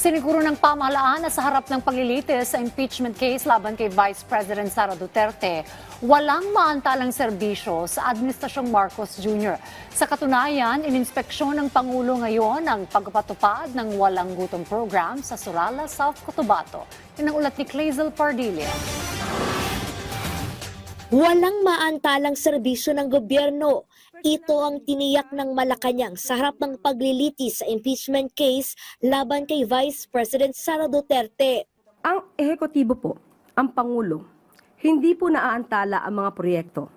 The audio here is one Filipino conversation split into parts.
Siniguro ng pamahalaan na sa harap ng paglilitis sa impeachment case laban kay Vice President Sara Duterte, walang maantalang serbisyo sa Administrasyong Marcos Jr. Sa katunayan, ininspeksyon ng Pangulo ngayon ang pagpapatupad ng walang gutom program sa Surala, South Cotabato. Yan ang ulat ni Clazel Pardilla. Walang maantalang serbisyo ng gobyerno. Ito ang tiniyak ng Malacanang sa harap ng paglilitis sa impeachment case laban kay Vice President Sara Duterte. Ang ehekutibo po, ang Pangulo, hindi po naaantala ang mga proyekto.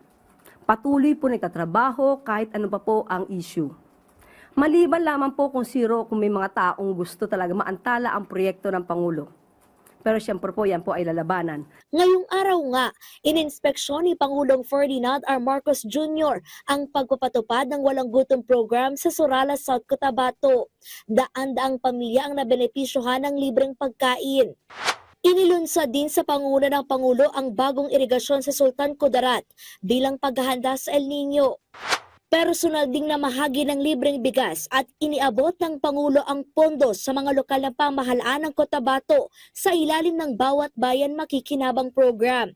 Patuloy po nagtatrabaho kahit ano pa po ang issue. Maliban lamang po kung may mga taong gusto talaga maantala ang proyekto ng Pangulo. Pero siyempre po, yan po ay lalabanan. Ngayong araw nga, ininspeksyon ni Pangulong Ferdinand R. Marcos Jr. ang pagpapatupad ng walang gutom program sa Surala, South Cotabato. Daan-daang pamilya ang nabenepisyohan ng libreng pagkain. Inilunsad din sa panguna ng Pangulo ang bagong irigasyon sa Sultan Kudarat bilang paghahanda sa El Nino. Personal ding namahagi ng libreng bigas at iniabot ng Pangulo ang pondo sa mga lokal na pamahalaan ng Cotabato sa ilalim ng Bawat Bayan Makikinabang program.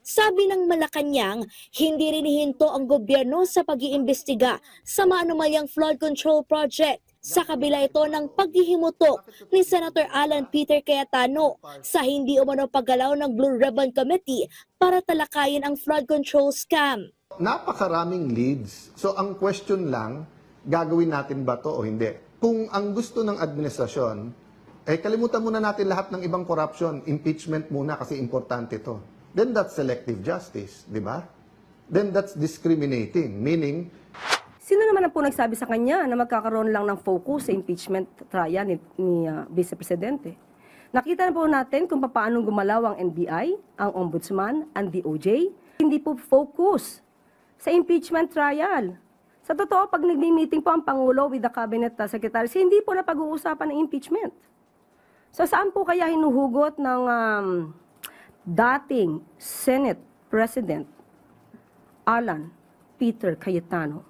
Sabi ng Malacanang, hindi rin hihinto ang gobyerno sa pag-iimbestiga sa maanumalyang flood control project. Sa kabila ito ng paghihimutok ni Senator Alan Peter Cayetano sa hindi umano paggalaw ng Blue Ribbon Committee para talakayin ang flood control scam. Napakaraming leads. So ang question lang, gagawin natin ba to o hindi? Kung ang gusto ng administrasyon, kalimutan muna natin lahat ng ibang corruption, impeachment muna kasi importante to. Then that's selective justice, di ba? Then that's discriminating, meaning Sino naman ang po nagsabi sa kanya na magkakaroon lang ng focus sa impeachment trial ni Vice Presidente? Nakita na po natin kung paano gumalaw ang NBI, ang Ombudsman, ang DOJ. Hindi po focus sa impeachment trial. Sa totoo, pag nagmi-meeting po ang Pangulo with the Cabinet Secretaries, hindi po na pag-uusapan ng impeachment. So saan po kaya hinuhugot ng dating Senate President Alan Peter Cayetano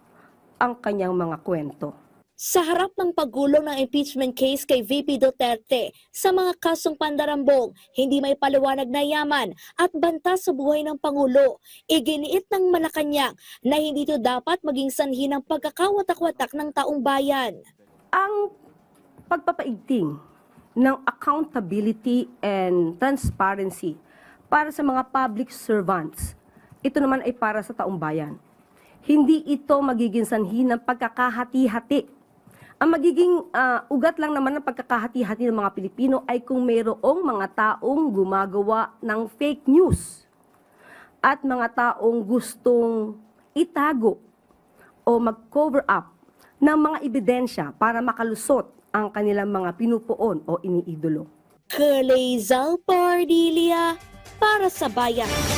ang kanyang mga kwento? Sa harap ng paggulong ng impeachment case kay VP Duterte sa mga kasong pandarambong, hindi may paliwanag na yaman at banta sa buhay ng Pangulo, iginiit ng Malacanang na hindi ito dapat maging sanhi ng pagkakawatak-watak ng taong bayan. Ang pagpapaigting ng accountability and transparency para sa mga public servants, ito naman ay para sa taong bayan. Hindi ito magiging sanhi ng pagkakahati-hati. Ang magiging ugat lang naman ng pagkakahati-hati ng mga Pilipino ay kung mayroong mga taong gumagawa ng fake news at mga taong gustong itago o mag-cover up ng mga ebidensya para makalusot ang kanilang mga pinupuon o iniidolo. Clazel Pardilla para sa bayan.